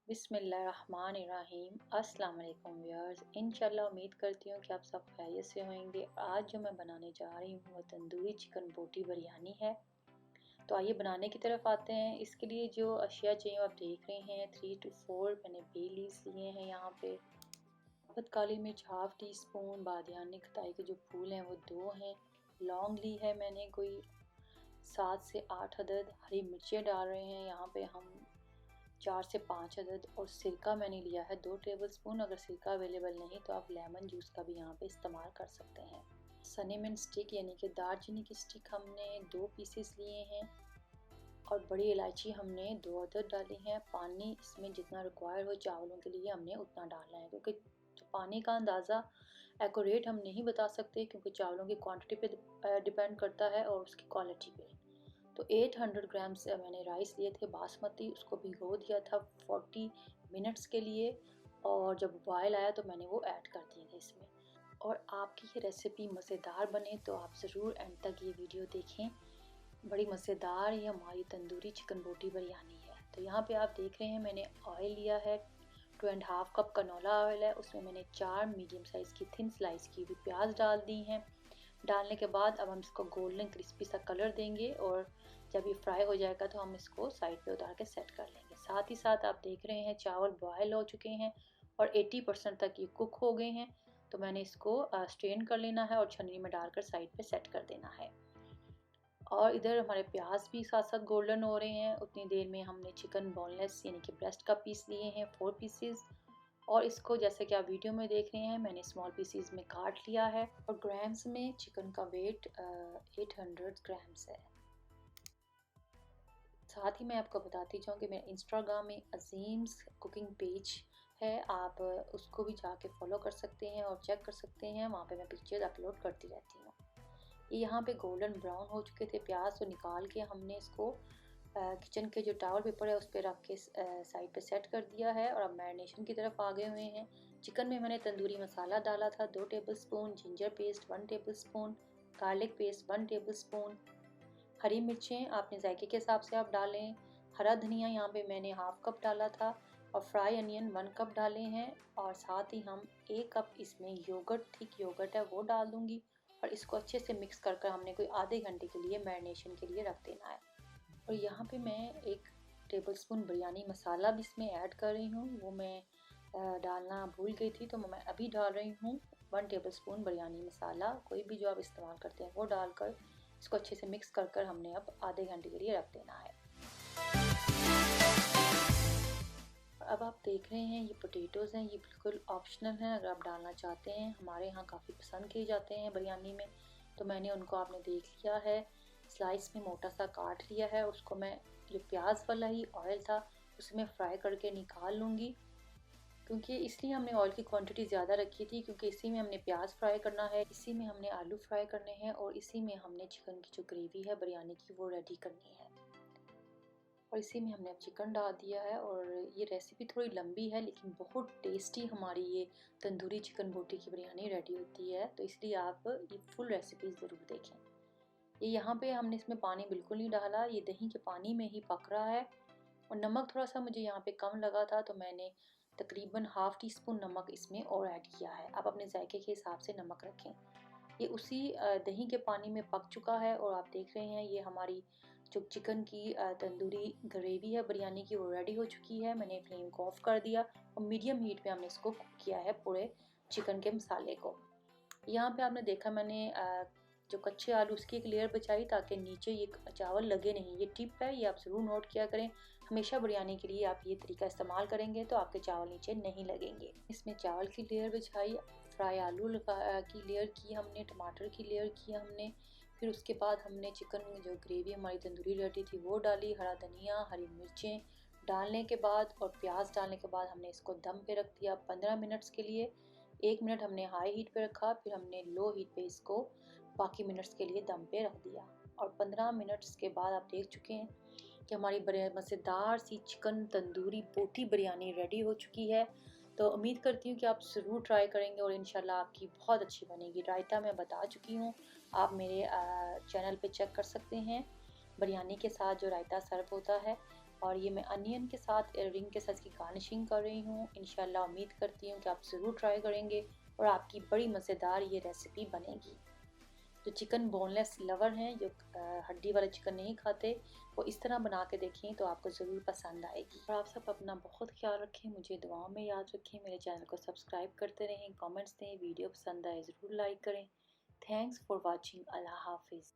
बिस्मिल्लाहिर्रहमानिर्रहीम। अस्सलाम वालेकुम व्यूअर्स। इंशाल्लाह उम्मीद करती हूँ कि आप सब खैरियत से होंगे। आज जो मैं बनाने जा रही हूँ वो तंदूरी चिकन बोटी बिरयानी है। तो आइए बनाने की तरफ आते हैं। इसके लिए जो अशिया चाहिए आप देख रहे हैं, 3 to 4 मैंने बे लीव्स लिए हैं। यहाँ पे सफ़ेद काली मिर्च हाफ़ टी स्पून, बादियानी खताई के जो फूल हैं वो 2 हैं, लौंग ली है मैंने कोई 7 से 8 अदद, हरी मिर्चें डाल रहे हैं यहाँ पे हम 4 से 5 अदद, और सिरका मैंने लिया है 2 टेबलस्पून। अगर सिरका अवेलेबल नहीं तो आप लेमन जूस का भी यहाँ पे इस्तेमाल कर सकते हैं। सनीमन स्टिक यानी कि दालचीनी की स्टिक हमने 2 पीसेस लिए हैं, और बड़ी इलायची हमने 2 अदद डाली हैं। पानी इसमें जितना रिक्वायर हो चावलों के लिए हमने उतना डालना है, क्योंकि पानी का अंदाज़ा एक्यूरेट हम नहीं बता सकते, क्योंकि चावलों की क्वांटिटी पे डिपेंड करता है और उसकी क्वालिटी पे। तो 800 ग्राम्स मैंने राइस लिए थे बासमती, उसको भिगो दिया था 40 मिनट्स के लिए, और जब बॉयल आया तो मैंने वो ऐड कर दिए थे इसमें। और आपकी ये रेसिपी मज़ेदार बने तो आप ज़रूर एंड तक ये वीडियो देखें। बड़ी मज़ेदार ये हमारी तंदूरी चिकन बोटी बिरयानी है। तो यहाँ पे आप देख रहे हैं मैंने ऑयल लिया है, 2.5 कप कनोला ऑयल है। उसमें मैंने 4 मीडियम साइज़ की थिन स्लाइस की हुई प्याज डाल दी हैं। डालने के बाद अब हम इसको गोल्डन क्रिस्पी सा कलर देंगे, और जब ये फ्राई हो जाएगा तो हम इसको साइड पे उतार के सेट कर लेंगे। साथ ही साथ आप देख रहे हैं चावल बॉयल हो चुके हैं और 80% तक ये कुक हो गए हैं। तो मैंने इसको स्ट्रेन कर लेना है और छन्नी में डालकर साइड पे सेट कर देना है। और इधर हमारे प्याज भी साथ साथ गोल्डन हो रहे हैं। उतनी देर में हमने चिकन बोनलेस यानी कि ब्रेस्ट का पीस लिए हैं 4 पीसेस, और इसको जैसे कि आप वीडियो में देख रहे हैं मैंने स्मॉल पीसीज में काट लिया है। और ग्राम्स में चिकन का वेट 800 ग्राम्स है। साथ ही मैं आपको बताती जाऊँ कि मेरे इंस्टाग्राम में अजीम्स कुकिंग पेज है, आप उसको भी जाके फॉलो कर सकते हैं और चेक कर सकते हैं। वहाँ पे मैं पिक्चर्स अपलोड करती रहती हूँ। ये यहाँ पे गोल्डन ब्राउन हो चुके थे प्याज, तो निकाल के हमने इसको किचन के जो टॉवल पेपर है उस पर रख के साइड पे सेट कर दिया है। और अब मैरिनेशन की तरफ आ गए हुए हैं। चिकन में मैंने तंदूरी मसाला डाला था 2 tablespoon, ginger paste 1 tablespoon, garlic paste 1 tablespoon, हरी मिर्चें अपने जायके के हिसाब से आप डालें। हरा धनिया यहाँ पे मैंने हाफ कप डाला था, और फ्राई अनियन 1 कप डाले हैं। और साथ ही हम 1 कप इसमें योगर्ट, थिक योगर्ट है वो डाल दूँगी, और इसको अच्छे से मिक्स कर कर हमने कोई आधे घंटे के लिए मैरिनेशन के लिए रख देना है। और यहाँ पे मैं 1 टेबलस्पून बिरयानी मसाला भी इसमें ऐड कर रही हूँ, वो मैं डालना भूल गई थी, तो मैं अभी डाल रही हूँ 1 टेबलस्पून बिरयानी मसाला। कोई भी जो आप इस्तेमाल करते हैं वो डालकर इसको अच्छे से मिक्स कर कर हमने अब आधे घंटे के लिए रख देना है। अब आप देख रहे हैं ये पोटैटोज़ हैं, ये बिल्कुल ऑप्शनल हैं, अगर आप डालना चाहते हैं। हमारे यहाँ काफ़ी पसंद किए जाते हैं बिरयानी में, तो मैंने उनको आपने देख लिया है, स्लाइस में मोटा सा काट लिया है। उसको मैं जो प्याज वाला ही ऑयल था उसमें फ्राई करके निकाल लूँगी, क्योंकि इसलिए हमने ऑयल की क्वांटिटी ज़्यादा रखी थी, क्योंकि इसी में हमने प्याज फ्राई करना है, इसी में हमने आलू फ्राई करने हैं, और इसी में हमने चिकन की जो ग्रेवी है बिरयानी की वो रेडी करनी है। और इसी में हमने अब चिकन डाल दिया है। और ये रेसिपी थोड़ी लंबी है लेकिन बहुत टेस्टी हमारी ये तंदूरी चिकन बोटी की बिरयानी रेडी होती है, तो इसलिए आप ये फुल रेसिपी ज़रूर देखें। ये यहाँ पे हमने इसमें पानी बिल्कुल नहीं डाला, ये दही के पानी में ही पक रहा है। और नमक थोड़ा सा मुझे यहाँ पे कम लगा था, तो मैंने तकरीबन हाफ़ टी स्पून नमक इसमें और ऐड किया है। आप अपने जायके के हिसाब से नमक रखें। ये उसी दही के पानी में पक चुका है, और आप देख रहे हैं ये हमारी जो चिकन की तंदूरी ग्रेवी है बिरयानी की वो रेडी हो चुकी है। मैंने फ्लेम को ऑफ कर दिया और मीडियम हीट पे हमने इसको कुक किया है पूरे चिकन के मसाले को। यहाँ पे आपने देखा मैंने जो कच्चे आलू उसकी एक लेयर बचाई, ताकि नीचे ये चावल लगे नहीं। ये टिप है, ये आप ज़रूर नोट किया करें। हमेशा बिरयानी के लिए आप ये तरीका इस्तेमाल करेंगे तो आपके चावल नीचे नहीं लगेंगे। इसमें चावल की लेयर बिछाई, फ्राई आलू की लेयर की हमने, टमाटर की लेयर की हमने, फिर उसके बाद हमने चिकन जो ग्रेवी हमारी तंदूरी रेडी थी वो डाली, हरा धनिया, हरी मिर्चें डालने के बाद और प्याज डालने के बाद हमने इसको दम पे रख दिया 15 मिनट्स के लिए। 1 मिनट हमने हाई हीट पे रखा, फिर हमने लो हीट पे इसको बाकी मिनट्स के लिए दम पे रख दिया। और 15 मिनट्स के बाद आप देख चुके हैं कि हमारी बड़े मज़ेदार सी चिकन तंदूरी बोटी बिरयानी रेडी हो चुकी है। तो उम्मीद करती हूँ कि आप ज़रूर ट्राई करेंगे और इंशाल्लाह आपकी बहुत अच्छी बनेगी। रायता मैं बता चुकी हूँ, आप मेरे चैनल पे चेक कर सकते हैं। बिरयानी के साथ जो रायता सर्व होता है और ये मैं अनियन के साथ रिंग के साथ इसकी गार्निशिंग कर रही हूँ। इंशाल्लाह उम्मीद करती हूँ कि आप ज़रूर ट्राई करेंगे और आपकी बड़ी मज़ेदार ये रेसिपी बनेगी। जो चिकन बोनलेस लवर हैं, जो हड्डी वाला चिकन नहीं खाते, वो इस तरह बना के देखें तो आपको ज़रूर पसंद आएगी। और आप सब अपना बहुत ख्याल रखें, मुझे दुआओं में याद रखें, मेरे चैनल को सब्सक्राइब करते रहें, कमेंट्स दें, वीडियो पसंद आए ज़रूर लाइक करें। Thanks for watching. अल्लाह हाफिज़।